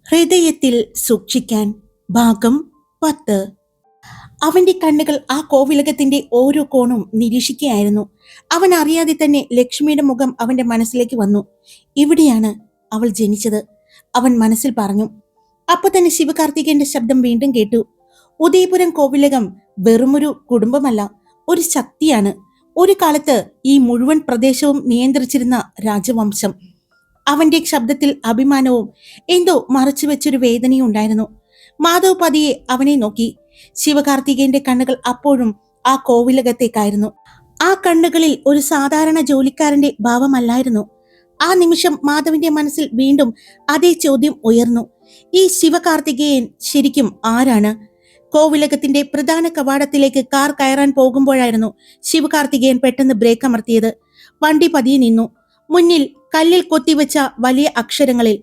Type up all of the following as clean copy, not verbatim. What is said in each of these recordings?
ഹൃദയത്തിൽ സൂക്ഷിക്കാൻ ഭാഗം 10. അവന്റെ കണ്ണുകൾ ആ കോവിലകത്തിന്റെ ഓരോ കോണും നിരീക്ഷിക്കുകയായിരുന്നു. അവൻ അറിയാതെ തന്നെ ലക്ഷ്മിയുടെ മുഖം അവന്റെ മനസ്സിലേക്ക് വന്നു. ഇവിടെയാണ് അവൾ ജനിച്ചത്, അവൻ മനസ്സിൽ പറഞ്ഞു. അപ്പൊ തന്നെ ശിവകാർത്തികേയന്റെ ശബ്ദം വീണ്ടും കേട്ടു. ഉദയപുരം കോവിലകം വെറുമൊരു കുടുംബമല്ല, ഒരു ശക്തിയാണ്. ഒരു കാലത്ത് ഈ മുഴുവൻ പ്രദേശവും നിയന്ത്രിച്ചിരുന്ന രാജവംശം. അവന്റെ ശബ്ദത്തിൽ അഭിമാനവും എന്തോ മറച്ചുവെച്ചൊരു വേദനയും ഉണ്ടായിരുന്നു. മാധവ് പതിയെ അവനെ നോക്കി. ശിവകാർത്തികേയന്റെ കണ്ണുകൾ അപ്പോഴും ആ കോവിലകത്തേക്കായിരുന്നു. ആ കണ്ണുകളിൽ ഒരു സാധാരണ ജോലിക്കാരന്റെ ഭാവമല്ലായിരുന്നു. ആ നിമിഷം മാധവിന്റെ മനസ്സിൽ വീണ്ടും അതേ ചോദ്യം ഉയർന്നു. ഈ ശിവകാർത്തികേയൻ ശരിക്കും ആരാണ്? കോവിലകത്തിന്റെ പ്രധാന കവാടത്തിലേക്ക് കാർ കയറാൻ പോകുമ്പോഴായിരുന്നു ശിവകാർത്തികേയൻ പെട്ടെന്ന് ബ്രേക്ക് അമർത്തിയത്. വണ്ടി പതിയെ നിന്നു. മുന്നിൽ കല്ലിൽ കൊത്തിവെച്ച വലിയ അക്ഷരങ്ങളിൽ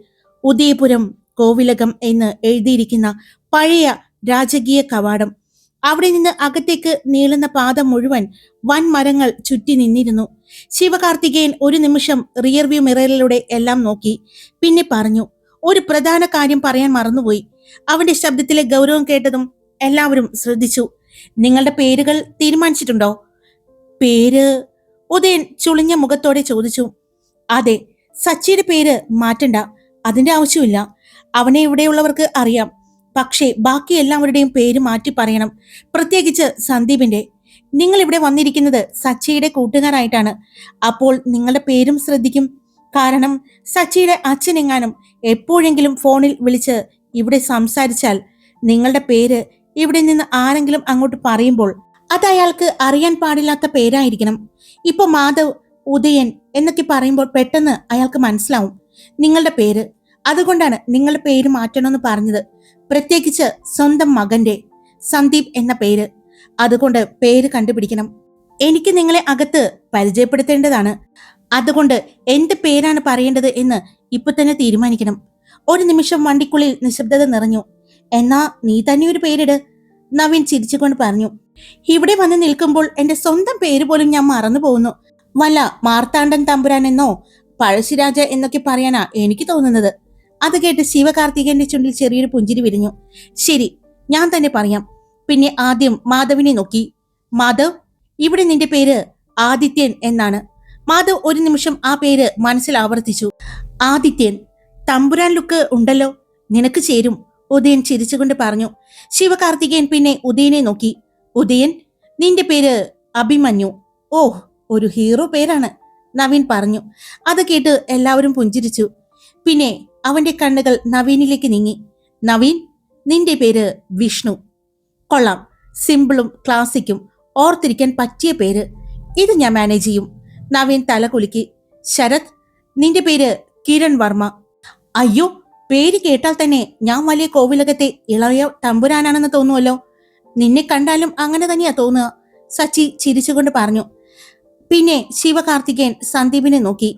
ഉദയപുരം കോവിലകം എന്ന് എഴുതിയിരിക്കുന്ന പഴയ രാജകീയ കവാടം. അവിടെ നിന്ന് അകത്തേക്ക് നീളുന്ന പാത മുഴുവൻ വൻ മരങ്ങൾ ചുറ്റി നിന്നിരുന്നു. ശിവകാർത്തികേയൻ ഒരു നിമിഷം റിയർവ്യൂ മിററിലൂടെ എല്ലാം നോക്കി. പിന്നെ പറഞ്ഞു, ഒരു പ്രധാന കാര്യം പറയാൻ മറന്നുപോയി. അവന്റെ ശബ്ദത്തിലെ ഗൗരവം കേട്ടതും എല്ലാവരും ശ്രദ്ധിച്ചു. നിങ്ങളുടെ പേരുകൾ തീരുമാനിച്ചിട്ടുണ്ടോ? പേര്? ഉദയൻ ചുളിഞ്ഞ മുഖത്തോടെ ചോദിച്ചു. അതെ, സച്ചിയുടെ പേര് മാറ്റണ്ട, അതിന്റെ ആവശ്യമില്ല. അവനെ ഇവിടെയുള്ളവർക്ക് അറിയാം. പക്ഷേ ബാക്കി എല്ലാവരുടെയും പേര് മാറ്റി പറയണം, പ്രത്യേകിച്ച് സന്ദീപിന്റെ. നിങ്ങൾ ഇവിടെ വന്നിരിക്കുന്നത് സച്ചിയുടെ കൂട്ടുകാരായിട്ടാണ്. അപ്പോൾ നിങ്ങളുടെ പേരും ശ്രദ്ധിക്കും. കാരണം സച്ചിയുടെ അച്ഛനെങ്ങാനും എപ്പോഴെങ്കിലും ഫോണിൽ വിളിച്ച് ഇവിടെ സംസാരിച്ചാൽ നിങ്ങളുടെ പേര് ഇവിടെ നിന്ന് ആരെങ്കിലും അങ്ങോട്ട് പറയുമ്പോൾ അത് അയാൾക്ക് അറിയാൻ പാടില്ലാത്ത പേരായിരിക്കണം. ഇപ്പൊ മാധവ്, ഉദയൻ എന്നൊക്കെ പറയുമ്പോൾ പെട്ടെന്ന് അയാൾക്ക് മനസ്സിലാവും നിങ്ങളുടെ പേര്. അതുകൊണ്ടാണ് നിങ്ങളുടെ പേര് മാറ്റണമെന്ന് പറഞ്ഞത്. പ്രത്യേകിച്ച് സ്വന്തം മകന്റെ സന്ദീപ് എന്ന പേര്. അതുകൊണ്ട് പേര് കണ്ടുപിടിക്കണം. എനിക്ക് നിങ്ങളെ അകത്ത് പരിചയപ്പെടുത്തേണ്ടതാണ്. അതുകൊണ്ട് എന്ത് പേരാണ് പറയേണ്ടത് എന്ന് ഇപ്പൊ തന്നെ തീരുമാനിക്കണം. ഒരു നിമിഷം വണ്ടിക്കുള്ളിൽ നിശബ്ദത നിറഞ്ഞു. എന്നാ നീ തന്നെ ഒരു പേരിട്, നവീൻ ചിരിച്ചുകൊണ്ട് പറഞ്ഞു. ഇവിടെ വന്ന് നിൽക്കുമ്പോൾ എന്റെ സ്വന്തം പേര് പോലും ഞാൻ മറന്നു പോകുന്നു. വല്ല മാർത്താണ്ഡൻ തമ്പുരാൻ എന്നോ പഴശ്ശിരാജ എന്നൊക്കെ പറയാനാ എനിക്ക് തോന്നുന്നത്. അത് കേട്ട് ശിവകാർത്തികേയന്റെ ചുണ്ടിൽ ചെറിയൊരു പുഞ്ചിരി വിരിഞ്ഞു. ശരി, ഞാൻ തന്നെ പറയാം. പിന്നെ ആദ്യം മാധവിനെ നോക്കി. മാധവ്, ഇവിടെ നിന്റെ പേര് ആദിത്യൻ എന്നാണ്. മാധവ് ഒരു നിമിഷം ആ പേര് മനസ്സിൽ ആവർത്തിച്ചു. ആദിത്യൻ, തമ്പുരാൻ ലുക്ക് ഉണ്ടല്ലോ, നിനക്ക് ചേരും, ഉദയൻ ചിരിച്ചുകൊണ്ട് പറഞ്ഞു. ശിവകാർത്തികേയൻ പിന്നെ ഉദയനെ നോക്കി. ഉദയൻ, നിന്റെ പേര് അഭിമന്യു. ഓഹ്, ഒരു ഹീറോ പേരാണ്, നവീൻ പറഞ്ഞു. അത് കേട്ട് എല്ലാവരും പുഞ്ചിരിച്ചു. പിന്നെ അവന്റെ കണ്ണുകൾ നവീനിലേക്ക് നീങ്ങി. നവീൻ, നിന്റെ പേര് വിഷ്ണു. കൊള്ളാം, സിമ്പിളും ക്ലാസിക്കും, ഓർത്തിരിക്കാൻ പറ്റിയ പേര്. ഇത് ഞാൻ മാനേജ് ചെയ്യും. നവീൻ തല കുലുക്കി. ശരത്, നിന്റെ പേര് കിരൺ വർമ്മ. അയ്യോ, പേര് കേട്ടാൽ തന്നെ ഞാൻ വലിയ കോവിലകത്തെ ഇളയ തമ്പുരാനാണെന്ന് തോന്നുമല്ലോ. നിന്നെ കണ്ടാലും അങ്ങനെ തന്നെയാ തോന്നുക, സച്ചി ചിരിച്ചുകൊണ്ട് പറഞ്ഞു. പിന്നെ ശിവകാർത്തികേയൻ സന്ദീപിനെ നോക്കി.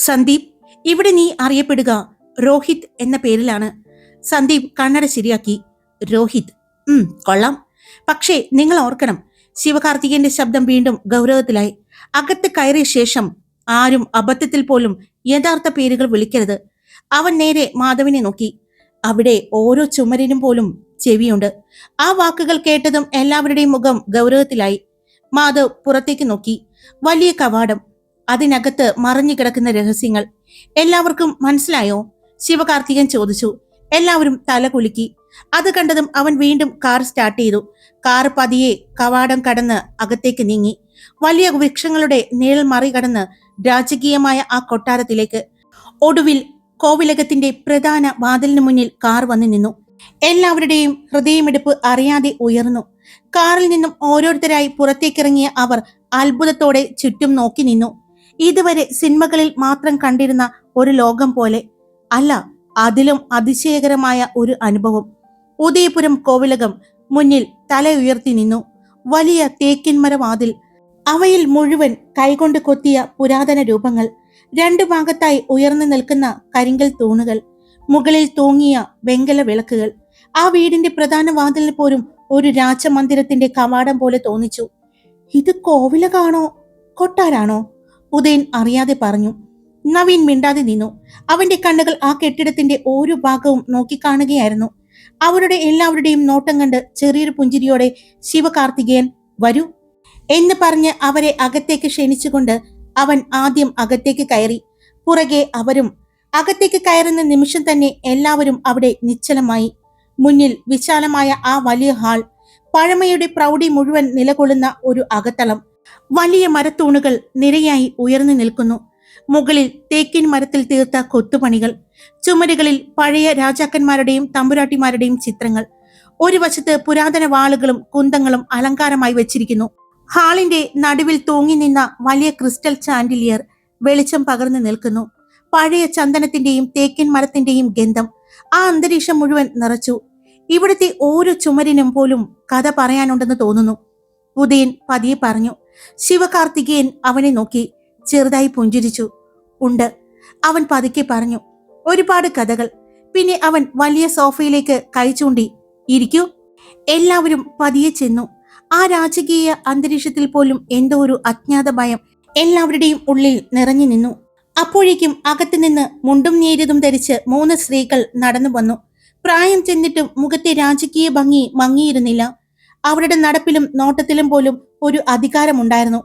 സന്ദീപ്, ഇവിടെ നീ അറിയപ്പെടുക രോഹിത് എന്ന പേരിലാണ്. സന്ദീപ് കണ്ണട ശരിയാക്കി. രോഹിത്, കൊള്ളാം. പക്ഷേ നിങ്ങൾ ഓർക്കണം, ശിവകാർത്തികേയന്റെ ശബ്ദം വീണ്ടും ഗൗരവത്തിലായി. അകത്ത് കയറിയ ശേഷം ആരും അബദ്ധത്തിൽ പോലും യഥാർത്ഥ പേരുകൾ വിളിക്കരുത്. അവൻ നേരെ മാധവിനെ നോക്കി. അവിടെ ഓരോ ചുമരിനും പോലും ചെവിയുണ്ട്. ആ വാക്കുകൾ കേട്ടതും എല്ലാവരുടെയും മുഖം ഗൗരവത്തിലായി. മാധവ് പുറത്തേക്ക് നോക്കി. വലിയ കവാടം, അതിനകത്ത് മറഞ്ഞു കിടക്കുന്ന രഹസ്യങ്ങൾ. എല്ലാവർക്കും മനസ്സിലായോ? ശിവകാർത്തികൻ ചോദിച്ചു. എല്ലാവരും തല കുലുക്കി. അത് കണ്ടതും അവൻ വീണ്ടും കാർ സ്റ്റാർട്ട് ചെയ്തു. കാർ പതിയെ കവാടം കടന്ന് അകത്തേക്ക് നീങ്ങി. വലിയ വൃക്ഷങ്ങളുടെ നിഴൽ മറികടന്ന് രാജകീയമായ ആ കൊട്ടാരത്തിലേക്ക്. ഒടുവിൽ കോവിലകത്തിന്റെ പ്രധാന വാതിലിന് മുന്നിൽ കാർ വന്നു നിന്നു. എല്ലാവരുടെയും ഹൃദയമിടിപ്പ് അറിയാതെ ഉയർന്നു. കാറിൽ നിന്നും ഓരോരുത്തരായി പുറത്തേക്കിറങ്ങിയ അവർ അത്ഭുതത്തോടെ ചുറ്റും നോക്കി നിന്നു. ഇതുവരെ സിനിമകളിൽ മാത്രം കണ്ടിരുന്ന ഒരു ലോകം പോലെ അല്ല, അതിലും അതിശയകരമായ ഒരു അനുഭവം. ഉദയപുരം കോവിലകം മുന്നിൽ തല ഉയർത്തി നിന്നു. വലിയ തേക്കിൻമര വാതിൽ, അവയിൽ മുഴുവൻ കൈകൊണ്ട് കൊത്തിയ പുരാതന രൂപങ്ങൾ. രണ്ടു ഭാഗത്തായി ഉയർന്നു നിൽക്കുന്ന കരിങ്കൽ തൂണുകൾ, മുകളിൽ തൂങ്ങിയ വെങ്കല വിളക്കുകൾ. ആ വീടിന്റെ പ്രധാന വാതിലിന് പോലും ഒരു രാജമന്ദിരത്തിന്റെ കവാടം പോലെ തോന്നിച്ചു. ഇത് കോവിലകാണോ കൊട്ടാരാണോ? ഉദയൻ അറിയാതെ പറഞ്ഞു. നവീൻ മിണ്ടാതെ നിന്നു. അവന്റെ കണ്ണുകൾ ആ കെട്ടിടത്തിന്റെ ഓരോ ഭാഗവും നോക്കിക്കാണുകയായിരുന്നു. അവരുടെ എല്ലാവരുടെയും നോട്ടം കണ്ട് ചെറിയൊരു പുഞ്ചിരിയോടെ ശിവകാർത്തികേയൻ വരൂ എന്ന് പറഞ്ഞ് അവരെ അകത്തേക്ക് ക്ഷണിച്ചുകൊണ്ട് അവൻ ആദ്യം അകത്തേക്ക് കയറി. പുറകെ അവരും. അകത്തേക്ക് കയറുന്ന നിമിഷം തന്നെ എല്ലാവരും അവിടെ നിശ്ചലമായി. മുന്നിൽ വിശാലമായ ആ വലിയ ഹാൾ, പഴമയുടെ പ്രൗഢി മുഴുവൻ നിലകൊള്ളുന്ന ഒരു അകത്തളം. വലിയ മരത്തൂണുകൾ നിരയായി ഉയർന്നു നിൽക്കുന്നു. മുകളിൽ തേക്കിൻ മരത്തിൽ തീർത്ത കൊത്തുപണികൾ. ചുമരുകളിൽ പഴയ രാജാക്കന്മാരുടെയും തമ്പുരാട്ടിമാരുടെയും ചിത്രങ്ങൾ. ഒരു വശത്ത് പുരാതന വാളുകളും കുന്തങ്ങളും അലങ്കാരമായി വെച്ചിരിക്കുന്നു. ഹാളിന്റെ നടുവിൽ തൂങ്ങി നിന്ന വലിയ ക്രിസ്റ്റൽ ചാൻഡിലിയർ വെളിച്ചം പകർന്നു നിൽക്കുന്നു. പഴയ ചന്ദനത്തിന്റെയും തേക്കിൻ മരത്തിന്റെയും ഗന്ധം ആ അന്തരീക്ഷം മുഴുവൻ നിറച്ചു. ഇവിടുത്തെ ഓരോ ചുമരിനും പോലും കഥ പറയാനുണ്ടെന്ന് തോന്നുന്നു. ഉദയൻ പതിയെ പറഞ്ഞു. ശിവകാർത്തികേയൻ അവനെ നോക്കി ചെറുതായി പുഞ്ചിരിച്ചു. ഉണ്ട്, അവൻ പതുക്കെ പറഞ്ഞു. ഒരുപാട് കഥകൾ. പിന്നെ അവൻ വലിയ സോഫയിലേക്ക് കൈ ചൂണ്ടി. ഇരിക്കൂ. എല്ലാവരും പതിയെ ചെന്നു. ആ രാജകീയ അന്തരീക്ഷത്തിൽ പോലും എന്തോ ഒരു അജ്ഞാത ഭയം എല്ലാവരുടെയും ഉള്ളിൽ നിറഞ്ഞു നിന്നു. അപ്പോഴേക്കും അകത്തുനിന്ന് മുണ്ടും നേരിയതും ധരിച്ച് 3 സ്ത്രീകൾ നടന്നു വന്നു. പ്രായം ചെന്നിട്ടും മുഖത്തെ രാജകീയ ഭംഗി മങ്ങിയിരുന്നില്ല. അവരുടെ നടപ്പിലും നോട്ടത്തിലും പോലും ഒരു അധികാരമുണ്ടായിരുന്നു.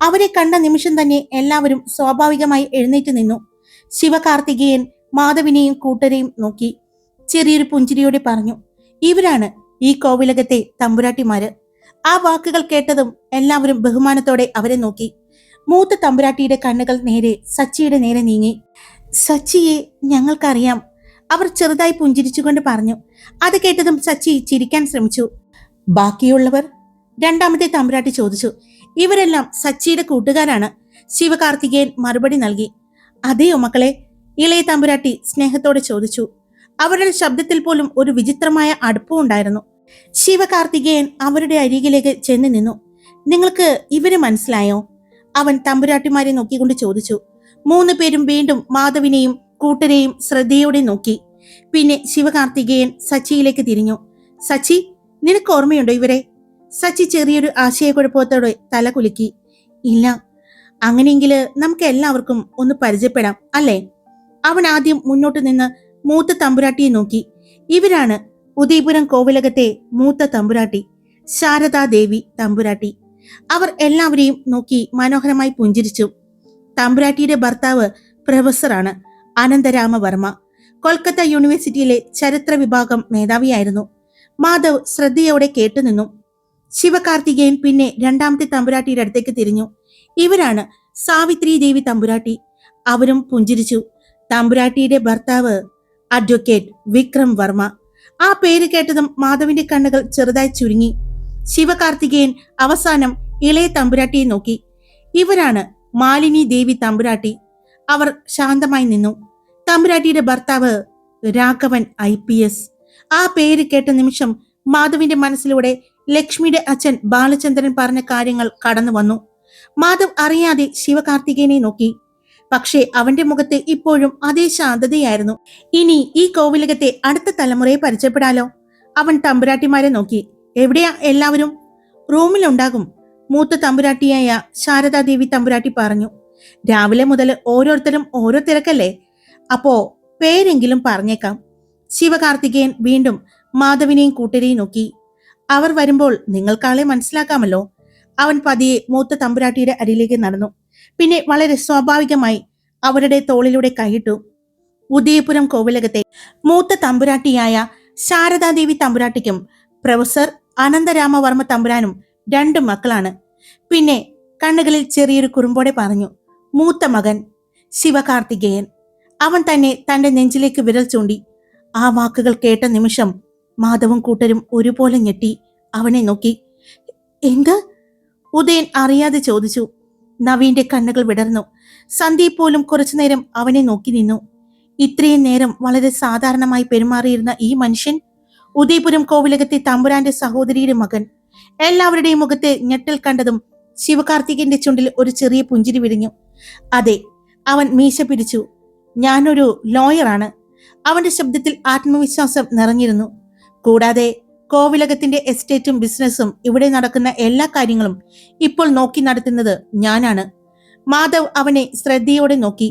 അവരെ കണ്ട നിമിഷം തന്നെ എല്ലാവരും സ്വാഭാവികമായി എഴുന്നേറ്റ് നിന്നു. ശിവകാർത്തികേയൻ മാധവിനെയും കൂട്ടരെയും നോക്കി ചെറിയൊരു പുഞ്ചിരിയോടെ പറഞ്ഞു. ഇവരാണ് ഈ കോവിലകത്തെ തമ്പുരാട്ടിമാര്. ആ വാക്കുകൾ കേട്ടതും എല്ലാവരും ബഹുമാനത്തോടെ അവരെ നോക്കി. മൂത്ത തമ്പുരാട്ടിയുടെ കണ്ണുകൾ നേരെ സച്ചിയുടെ നേരെ നീങ്ങി. സച്ചിയെ ഞങ്ങൾക്കറിയാം, അവർ ചെറുതായി പുഞ്ചിരിച്ചുകൊണ്ട് പറഞ്ഞു. അത് കേട്ടതും സച്ചി ചിരിക്കാൻ ശ്രമിച്ചു. ബാക്കിയുള്ളവർ? രണ്ടാമത്തെ തമ്പുരാട്ടി ചോദിച്ചു. ഇവരെല്ലാം സച്ചിയുടെ കൂട്ടുകാരാണ്. ശിവകാർത്തികേയൻ മറുപടി നൽകി. അതെയോ മക്കളെ? ഇളയ തമ്പുരാട്ടി സ്നേഹത്തോടെ ചോദിച്ചു. അവരുടെ ശബ്ദത്തിൽ പോലും ഒരു വിചിത്രമായ അടുപ്പം ഉണ്ടായിരുന്നു. ശിവകാർത്തികേയൻ അവരുടെ അരികിലേക്ക് ചെന്ന് നിന്നു. നിങ്ങൾക്ക് ഇവരെ മനസ്സിലായോ? അവൻ തമ്പുരാട്ടിമാരെ നോക്കിക്കൊണ്ട് ചോദിച്ചു. 3 പേരും വീണ്ടും മാധവിനെയും കൂട്ടരെയും ശ്രദ്ധയോടെ നോക്കി. പിന്നെ ശിവകാർത്തികേയൻ സച്ചിയിലേക്ക് തിരിഞ്ഞു. സച്ചി, നിനക്ക് ഓർമ്മയുണ്ടോ ഇവരെ? സച്ചി ചെറിയൊരു ആശയക്കുഴപ്പത്തോടെ തല കുലുക്കി. ഇല്ല. അങ്ങനെയെങ്കിൽ നമുക്ക് എല്ലാവർക്കും ഒന്ന് പരിചയപ്പെടാം അല്ലേ? അവൻ ആദ്യം മുന്നോട്ട് നിന്ന് മൂത്ത തമ്പുരാട്ടിയെ നോക്കി. ഇവരാണ് ഉദയപുരം കോവിലകത്തെ മൂത്ത തമ്പുരാട്ടി, ശാരദാദേവി തമ്പുരാട്ടി. അവർ എല്ലാവരെയും നോക്കി മനോഹരമായി പുഞ്ചിരിച്ചു. തമ്പുരാട്ടിയുടെ ഭർത്താവ് പ്രൊഫസറാണ് അനന്തരാമവർമ്മ. കൊൽക്കത്ത യൂണിവേഴ്സിറ്റിയിലെ ചരിത്ര വിഭാഗം മേധാവിയായിരുന്നു. മാധവ് ശ്രദ്ധയോടെ കേട്ടുനിന്നു. ശിവകാർത്തികേയൻ പിന്നെ രണ്ടാമത്തെ തമ്പുരാട്ടിയുടെ അടുത്തേക്ക് തിരിഞ്ഞു. ഇവരാണ് സാവിത്രി ദേവി തമ്പുരാട്ടി. അവരും പുഞ്ചിരിച്ചു. തമ്പുരാട്ടിയുടെ ഭർത്താവ് അഡ്വക്കേറ്റ് വിക്രം വർമ്മ. ആ പേര് കേട്ടതും മാധവിന്റെ കണ്ണുകൾ ചെറുതായി ചുരുങ്ങി. ശിവകാർത്തികേയൻ അവസാനം ഇളയ തമ്പുരാട്ടിയെ നോക്കി. ഇവരാണ് മാലിനി ദേവി തമ്പുരാട്ടി. അവർ ശാന്തമായി നിന്നു. തമ്പുരാട്ടിയുടെ ഭർത്താവ് രാഘവൻ IPS. ആ പേര് കേട്ട നിമിഷം മാധവിന്റെ മനസ്സിലൂടെ ലക്ഷ്മിയുടെ അച്ഛൻ ബാലചന്ദ്രൻ പറഞ്ഞ കാര്യങ്ങൾ കടന്നു വന്നു. മാധവ് അറിയാതെ ശിവകാർത്തികേയനെ നോക്കി. പക്ഷേ അവന്റെ മുഖത്ത് ഇപ്പോഴും അതേ ശാന്തതയായിരുന്നു. ഇനി ഈ കോവിലകത്തെ അടുത്ത തലമുറയെ പരിചയപ്പെടാലോ. അവൻ തമ്പുരാട്ടിമാരെ നോക്കി. എവിടെയാ എല്ലാവരും? റൂമിലുണ്ടാകും, മൂത്ത തമ്പുരാട്ടിയായ ശാരദാദേവി തമ്പുരാട്ടി പറഞ്ഞു. രാവിലെ മുതൽ ഓരോരുത്തരും ഓരോ തിരക്കല്ലേ, അപ്പോ പേരെങ്കിലും പറഞ്ഞേക്കാം. ശിവകാർത്തികേയൻ വീണ്ടും മാധവിനെയും കൂട്ടരെയും നോക്കി. അവർ വരുമ്പോൾ നിങ്ങൾക്കാളെ മനസ്സിലാക്കാമല്ലോ. അവൻ പതിയെ മൂത്ത തമ്പുരാട്ടിയുടെ അരിയിലേക്ക് നടന്നു. പിന്നെ വളരെ സ്വാഭാവികമായി അവരുടെ തോളിലൂടെ കൈയിട്ടു. ഉദയപുരം കോവിലകത്തെ മൂത്ത തമ്പുരാട്ടിയായ ശാരദാദേവി തമ്പുരാട്ടിക്കും പ്രൊഫസർ അനന്തരാമവർമ്മ തമ്പുരാനും 2 മക്കളാണ്. പിന്നെ കണ്ണുകളിൽ ചെറിയൊരു കുറുമ്പോടെ പറഞ്ഞു. മൂത്ത മകൻ ശിവകാർത്തികേയൻ. അവൻ തന്നെ തന്റെ നെഞ്ചിലേക്ക് വിരൽ ചൂണ്ടി. ആ വാക്കുകൾ കേട്ട നിമിഷം മാധവും കൂട്ടരും ഒരുപോലെ ഞെട്ടി അവനെ നോക്കി. എന്ത്? ഉദയൻ അറിയാതെ ചോദിച്ചു. നവീന്റെ കണ്ണുകൾ വിടർന്നു. സന്ദീപ് പോലും കുറച്ചുനേരം അവനെ നോക്കി നിന്നു. ഇത്രയും നേരം വളരെ സാധാരണമായി പെരുമാറിയിരുന്ന ഈ മനുഷ്യൻ ഉദയപുരം കോവിലകത്തെ തമ്പുരാന്റെ സഹോദരിയുടെ മകൻ. എല്ലാവരുടെയും മുഖത്തെ ഞെട്ടൽ കണ്ടതും ശിവകാർത്തികന്റെ ചുണ്ടിൽ ഒരു ചെറിയ പുഞ്ചിരി വിരിഞ്ഞു. അതെ, അവൻ മീശ പിരിച്ചു. ഞാനൊരു ലോയറാണ്. അവന്റെ ശബ്ദത്തിൽ ആത്മവിശ്വാസം നിറഞ്ഞിരുന്നു. കൂടാതെ കോവിലകത്തിന്റെ എസ്റ്റേറ്റും ബിസിനസ്സും ഇവിടെ നടക്കുന്ന എല്ലാ കാര്യങ്ങളും ഇപ്പോൾ നോക്കി നടത്തുന്നത് ഞാനാണ്. മാധവ് അവനെ ശ്രദ്ധയോടെ നോക്കി.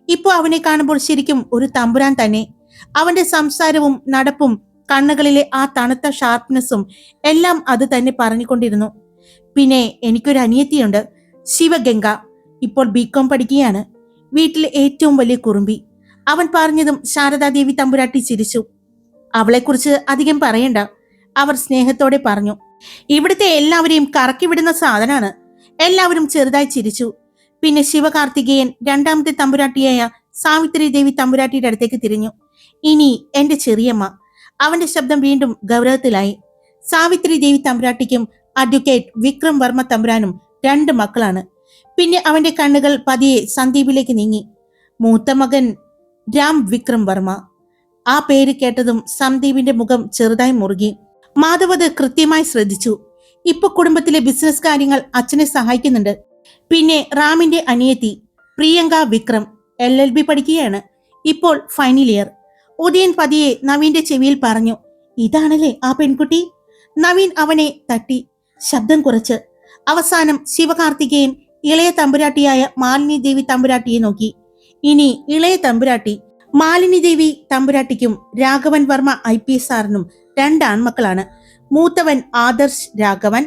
ഇപ്പോൾ അവനെ കാണുമ്പോൾ ശരിക്കും ഒരു തമ്പുരാൻ തന്നെ. അവന്റെ സംസാരവും നടപ്പും കണ്ണുകളിലെ ആ തണുത്ത ഷാർപ്നെസ്സും എല്ലാം അത് തന്നെ പറഞ്ഞുകൊണ്ടിരുന്നു. പിന്നെ എനിക്കൊരു അനിയത്തിയുണ്ട്, ശിവഗംഗ. ഇപ്പോൾ ബികോം പഠിക്കുകയാണ്. വീട്ടിലെ ഏറ്റവും വലിയ കുറുമ്പി. അവൻ പറഞ്ഞതും ശാരദാദേവി തമ്പുരാട്ടി ചിരിച്ചു. അവളെക്കുറിച്ച് അധികം പറയണ്ട, അവർ സ്നേഹത്തോടെ പറഞ്ഞു. ഇവിടുത്തെ എല്ലാവരെയും കറക്കി വിടുന്ന സാധനാണ്. എല്ലാവരും ചെറുതായി ചിരിച്ചു. പിന്നെ ശിവകാർത്തികേയൻ രണ്ടാമത്തെ തമ്പുരാട്ടിയായ സാവിത്രി ദേവി തമ്പുരാട്ടിയുടെ അടുത്തേക്ക് തിരിഞ്ഞു. ഇനി എന്റെ ചെറിയമ്മ. അവന്റെ ശബ്ദം വീണ്ടും ഗൗരവത്തിലായി. സാവിത്രി ദേവി തമ്പുരാട്ടിക്കും അഡ്വക്കേറ്റ് വിക്രം വർമ്മ തമ്പുരാനും 2 മക്കളാണ്. പിന്നെ അവന്റെ കണ്ണുകൾ പതിയെ സന്ദീപിലേക്ക് നീങ്ങി. മൂത്ത മകൻ രാം വിക്രം വർമ്മ. ആ പേര് കേട്ടതും സന്ദീപിന്റെ മുഖം ചെറുതായി മുറുകി. മാധവ് അത് കൃത്യമായി ശ്രദ്ധിച്ചു. ഇപ്പൊ കുടുംബത്തിലെ ബിസിനസ് കാര്യങ്ങൾ അച്ഛനെ സഹായിക്കുന്നുണ്ട്. പിന്നെ റാമിന്റെ അനിയത്തി പ്രിയങ്ക വിക്രം LLB പഠിക്കുകയാണ്. ഇപ്പോൾ ഫൈനൽ ഇയർ. ഉദയൻ പതിയെ നവീന്റെ ചെവിയിൽ പറഞ്ഞു. ഇതാണല്ലേ ആ പെൺകുട്ടി? നവീൻ അവനെ തട്ടി, ശബ്ദം കുറച്ച്. അവസാനം ശിവകാർത്തികേയൻ ഇളയ തമ്പുരാട്ടിയായ മാലിനി ദേവി തമ്പുരാട്ടിയെ നോക്കി. ഇനി ഇളയ തമ്പുരാട്ടി മാലിനി ദേവി തമ്പുരാട്ടിക്കും രാഘവൻ വർമ്മ IPS സാറിനും 2 ആൺമക്കളാണ്. മൂത്തവൻ ആദർശ് രാഘവൻ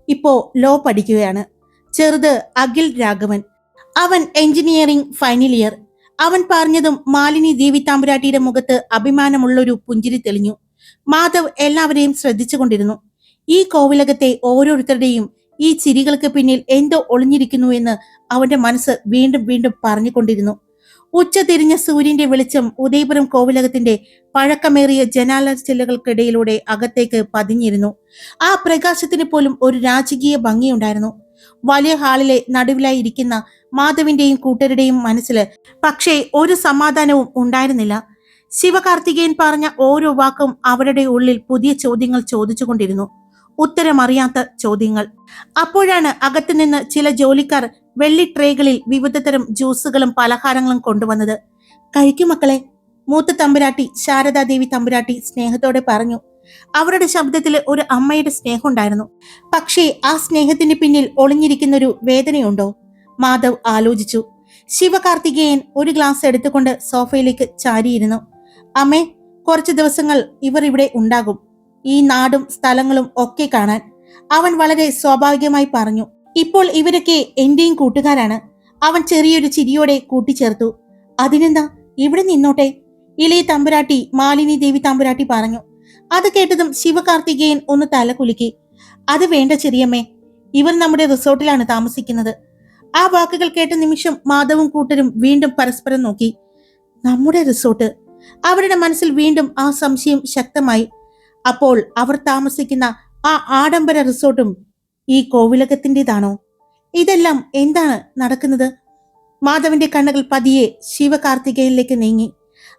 ഇപ്പോ ലോ പഠിക്കുകയാണ്. ചെറുത് അഖിൽ രാഘവൻ, അവൻ എഞ്ചിനീയറിംഗ് ഫൈനൽ ഇയർ. അവൻ പറഞ്ഞതും മാലിനി ദേവി തമ്പുരാട്ടിയുടെ മുഖത്ത് അഭിമാനമുള്ളൊരു പുഞ്ചിരി തെളിഞ്ഞു. മാധവ് എല്ലാവരെയും ശ്രദ്ധിച്ചുകൊണ്ടിരുന്നു. ഈ കോവിലകത്തെ ഓരോരുത്തരുടെയും ഈ ചിരികൾക്ക് പിന്നിൽ എന്തോ ഒളിഞ്ഞിരിക്കുന്നു എന്ന് അവന്റെ മനസ്സ് വീണ്ടും വീണ്ടും പറഞ്ഞുകൊണ്ടിരുന്നു. ഉച്ച തിരിഞ്ഞ സൂര്യന്റെ വെളിച്ചം ഉദയപുരം കോവിലകത്തിന്റെ പഴക്കമേറിയ ജനാല ചില്ലകൾക്കിടയിലൂടെ അകത്തേക്ക് പതിഞ്ഞിരുന്നു. ആ പ്രകാശത്തിന് പോലും ഒരു രാജകീയ ഭംഗിയുണ്ടായിരുന്നു. വലിയ ഹാളിലെ നടുവിലായി ഇരിക്കുന്ന മാധവിന്റെയും കൂട്ടരുടെയും മനസ്സിൽ പക്ഷേ ഒരു സമാധാനവും ഉണ്ടായിരുന്നില്ല. ശിവകാർത്തികേയൻ പറഞ്ഞ ഓരോ വാക്കും അവരുടെ ഉള്ളിൽ പുതിയ ചോദ്യങ്ങൾ ചോദിച്ചുകൊണ്ടിരുന്നു. ഉത്തരമറിയാത്ത ചോദ്യങ്ങൾ. അപ്പോഴാണ് അകത്തുനിന്ന് ചില ജോലിക്കാർ വെള്ളി ട്രേകളിൽ വിവിധതരം ജ്യൂസുകളും പലഹാരങ്ങളും കൊണ്ടുവന്നത്. കഴിക്കൂ മക്കളെ, മൂത്ത തമ്പുരാട്ടി ശാരദാദേവി തമ്പുരാട്ടി സ്നേഹത്തോടെ പറഞ്ഞു. അവരുടെ ശബ്ദത്തിൽ ഒരു അമ്മയുടെ സ്നേഹം ഉണ്ടായിരുന്നു. പക്ഷേ ആ സ്നേഹത്തിന് പിന്നിൽ ഒളിഞ്ഞിരിക്കുന്നൊരു വേദനയുണ്ടോ? മാധവ് ആലോചിച്ചു. ശിവകാർത്തികേയൻ ഒരു ഗ്ലാസ് എടുത്തുകൊണ്ട് സോഫയിലേക്ക് ചാരിയിരുന്നു. അമ്മേ, കുറച്ച് ദിവസങ്ങൾ ഇവർ ഇവിടെ ഉണ്ടാകും. ഈ നാടും സ്ഥലങ്ങളും ഒക്കെ കാണാൻ. അവൻ വളരെ സ്വാഭാവികമായി പറഞ്ഞു. ഇപ്പോൾ ഇവരൊക്കെ എന്റെയും കൂട്ടുകാരാണ്. അവൻ ചെറിയൊരു ചിരിയോടെ കൂട്ടിച്ചേർത്തു. അതിനെന്താ, ഇവിടെ നിന്നോട്ടെ, ഇളയ തമ്പുരാട്ടി മാലിനി ദേവി തമ്പുരാട്ടി പറഞ്ഞു. അത് കേട്ടതും ശിവകാർത്തികേയൻ ഒന്ന് തല കുലുക്കി. അത് വേണ്ട ചെറിയമ്മേ, ഇവർ നമ്മുടെ റിസോർട്ടിലാണ് താമസിക്കുന്നത്. ആ വാക്കുകൾ കേട്ട നിമിഷം മാധവും കൂട്ടരും വീണ്ടും പരസ്പരം നോക്കി. നമ്മുടെ റിസോർട്ട്? അവരുടെ മനസ്സിൽ വീണ്ടും ആ സംശയം ശക്തമായി. അപ്പോൾ അവർ താമസിക്കുന്ന ആ ആഡംബര റിസോർട്ടും ഈ കോവിലകത്തിൻ്റെതാണോ? ഇതെല്ലാം എന്താണ് നടക്കുന്നത്? മാധവന്റെ കണ്ണുകൾ പതിയെ ശിവകാർത്തികേയനിലേക്ക് നീങ്ങി.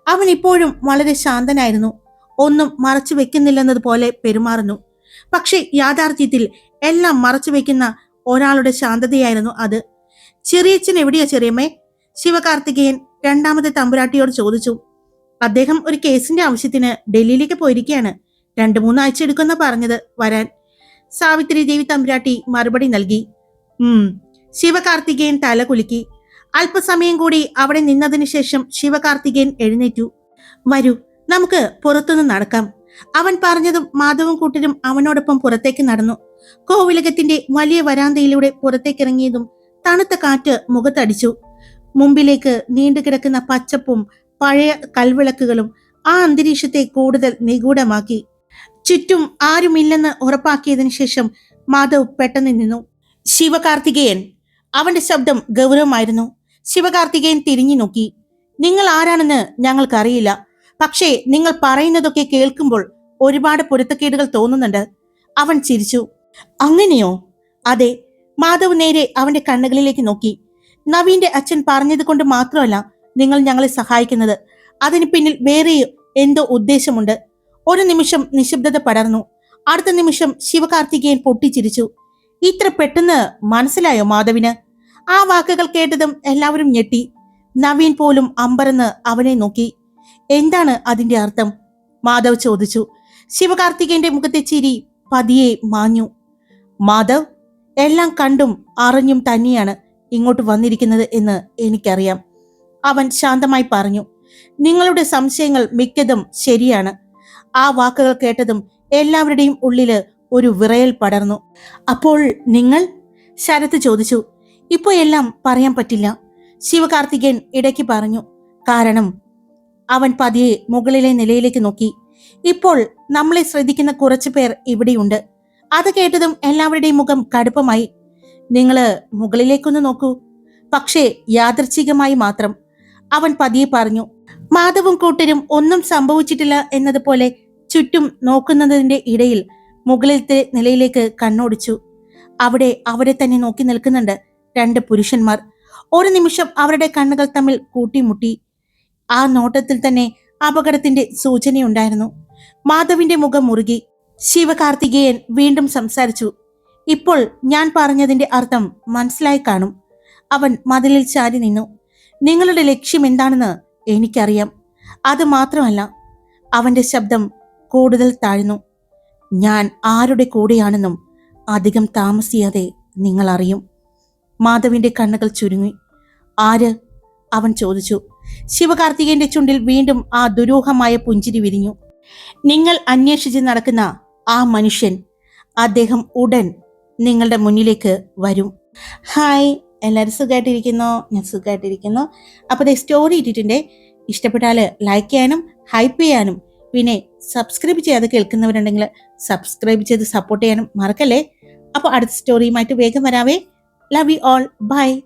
അവൻ ഇപ്പോഴും വളരെ ശാന്തനായിരുന്നു. ഒന്നും മറച്ചു വെക്കുന്നില്ലെന്നതുപോലെ പെരുമാറുന്നു. പക്ഷെ യാഥാർത്ഥ്യത്തിൽ എല്ലാം മറച്ചു വെക്കുന്ന ഒരാളുടെ ശാന്തതയായിരുന്നു അത്. ചെറിയച്ഛൻ എവിടെയാ ചെറിയമ്മേ? ശിവകാർത്തികേയൻ രണ്ടാമത്തെ തമ്പുരാട്ടിയോട് ചോദിച്ചു. അദ്ദേഹം ഒരു കേസിന്റെ ആവശ്യത്തിന് ഡൽഹിയിലേക്ക് പോയിരിക്കുകയാണ്. 2-3 ആഴ്ച എടുക്കുന്ന പറഞ്ഞത് വരാൻ. സാവിത്രി ദേവി തമ്പുരാട്ടി മറുപടി നൽകി. ശിവകാർത്തികേയൻ തല കുലുക്കി. അല്പസമയം കൂടി അവിടെ നിന്നതിന് ശേഷം ശിവകാർത്തികേയൻ എഴുന്നേറ്റു. വരൂ, നമുക്ക് പുറത്തുനിന്ന് നടക്കാം. അവൻ പറഞ്ഞതും മാധവും കൂട്ടരും അവനോടൊപ്പം പുറത്തേക്ക് നടന്നു. കോവിലകത്തിന്റെ വലിയ വരാന്തയിലൂടെ പുറത്തേക്കിറങ്ങിയതും തണുത്ത കാറ്റ് മുഖത്തടിച്ചു. മുമ്പിലേക്ക് നീണ്ടുകിടക്കുന്ന പച്ചപ്പും പഴയ കൽവിളക്കുകളും ആ അന്തരീക്ഷത്തെ കൂടുതൽ നിഗൂഢമാക്കി. ചുറ്റും ആരുമില്ലെന്ന് ഉറപ്പാക്കിയതിനു ശേഷം മാധവ് പെട്ടെന്ന് നിന്നു. ശിവകാർത്തികേയൻ. അവന്റെ ശബ്ദം ഗൗരവമായിരുന്നു. ശിവകാർത്തികേയൻ തിരിഞ്ഞു നോക്കി. നിങ്ങൾ ആരാണെന്ന് ഞങ്ങൾക്കറിയില്ല. പക്ഷേ നിങ്ങൾ പറയുന്നതൊക്കെ കേൾക്കുമ്പോൾ ഒരുപാട് പൊരുത്തക്കേടുകൾ തോന്നുന്നുണ്ട്. അവൻ ചിരിച്ചു. അങ്ങനെയോ? അതെ. മാധവ് നേരെ അവന്റെ കണ്ണുകളിലേക്ക് നോക്കി. നവീന്റെ അച്ഛൻ പറഞ്ഞത് കൊണ്ട് മാത്രമല്ല നിങ്ങൾ ഞങ്ങളെ സഹായിക്കുന്നത്. അതിന് പിന്നിൽ വേറെ എന്തോ ഉദ്ദേശമുണ്ട്. ഒരു നിമിഷം നിശബ്ദത പടർന്നു. അടുത്ത നിമിഷം ശിവകാർത്തികേയൻ പൊട്ടിച്ചിരിച്ചു. ഇത്ര പെട്ടെന്ന് മനസ്സിലായോ മാധവിന്? ആ വാക്കുകൾ കേട്ടതും എല്ലാവരും ഞെട്ടി. നവീൻ പോലും അമ്പരന്ന് അവനെ നോക്കി. എന്താണ് അതിന്റെ അർത്ഥം? മാധവ് ചോദിച്ചു. ശിവകാർത്തികേയന്റെ മുഖത്തെ ചിരി പതിയെ മാഞ്ഞു. മാധവ്, എല്ലാം കണ്ടും അറിഞ്ഞും തന്നെയാണ് ഇങ്ങോട്ട് വന്നിരിക്കുന്നത് എന്ന് എനിക്കറിയാം. അവൻ ശാന്തമായി പറഞ്ഞു. നിങ്ങളുടെ സംശയങ്ങൾ മിക്കതും ശരിയാണ്. ആ വാക്കുകൾ കേട്ടതും എല്ലാവരുടെയും ഉള്ളില് ഒരു വിറയൽ പടർന്നു. അപ്പോൾ നിങ്ങൾ? ശരത്ത് ചോദിച്ചു. ഇപ്പൊ എല്ലാം പറയാൻ പറ്റില്ല, ശിവകാർത്തികേയൻ ഇടയ്ക്ക് പറഞ്ഞു. കാരണം അവൻ പതിയെ മുകളിലെ നിലയിലേക്ക് നോക്കി. ഇപ്പോൾ നമ്മളെ ശ്രദ്ധിക്കുന്ന കുറച്ചു പേർ ഇവിടെയുണ്ട്. അത് കേട്ടതും എല്ലാവരുടെയും മുഖം കടുപ്പമായി. നിങ്ങള് മുകളിലേക്കൊന്ന് നോക്കൂ. പക്ഷേ യാദൃച്ഛികമായി മാത്രം, അവൻ പതിയെ പറഞ്ഞു. മാധവും കൂട്ടരും ഒന്നും സംഭവിച്ചിട്ടില്ല എന്നതുപോലെ ചുറ്റും നോക്കുന്നതിന്റെ ഇടയിൽ മുകളിലത്തെ നിലയിലേക്ക് കണ്ണോടിച്ചു. അവിടെ അവരെ തന്നെ നോക്കി നിൽക്കുന്നുണ്ട് രണ്ട് പുരുഷന്മാർ. ഒരു നിമിഷം അവരുടെ കണ്ണുകൾ തമ്മിൽ കൂട്ടിമുട്ടി. ആ നോട്ടത്തിൽ തന്നെ അപകടത്തിന്റെ സൂചനയുണ്ടായിരുന്നു. മാധവിന്റെ മുഖം മുറുകി. ശിവകാർത്തികേയൻ വീണ്ടും സംസാരിച്ചു. ഇപ്പോൾ ഞാൻ പറഞ്ഞതിന്റെ അർത്ഥം മനസ്സിലായി കാണും. അവൻ മതിലിൽ ചാരി നിന്നു. നിങ്ങളുടെ ലക്ഷ്യം എന്താണെന്ന് എനിക്കറിയാം. അത് മാത്രമല്ല, അവന്റെ ശബ്ദം കൂടുതൽ താഴ്ന്നു, ഞാൻ ആരുടെ കൂടെയാണെന്നും അധികം താമസിയാതെ നിങ്ങൾ അറിയും. മാധവിന്റെ കണ്ണുകൾ ചുരുങ്ങി. ആര്? അവൻ ചോദിച്ചു. ശിവകാർത്തികേയന്റെ ചുണ്ടിൽ വീണ്ടും ആ ദുരൂഹമായ പുഞ്ചിരി വിരിഞ്ഞു. നിങ്ങൾ അന്വേഷിച്ച് നടക്കുന്ന ആ മനുഷ്യൻ. അദ്ദേഹം ഉടൻ നിങ്ങളുടെ മുന്നിലേക്ക് വരും. ഹായ്, എല്ലാവരും സുഖമായിട്ടിരിക്കുന്നോ? ഞാൻ സുഖമായിട്ടിരിക്കുന്നു. അപ്പോൾ സ്റ്റോറി ഇട്ടിട്ടുണ്ട്. ഇഷ്ടപ്പെട്ടാൽ ലൈക്ക് ചെയ്യാനും ഹൈപ്പ് ചെയ്യാനും പിന്നെ സബ്സ്ക്രൈബ് ചെയ്യാതെ കേൾക്കുന്നവരുണ്ടെങ്കിൽ സബ്സ്ക്രൈബ് ചെയ്ത് സപ്പോർട്ട് ചെയ്യാനും മറക്കല്ലേ. അപ്പോൾ അടുത്ത സ്റ്റോറിയുമായിട്ട് വേഗം വരാവേ. Love you all. ബൈ.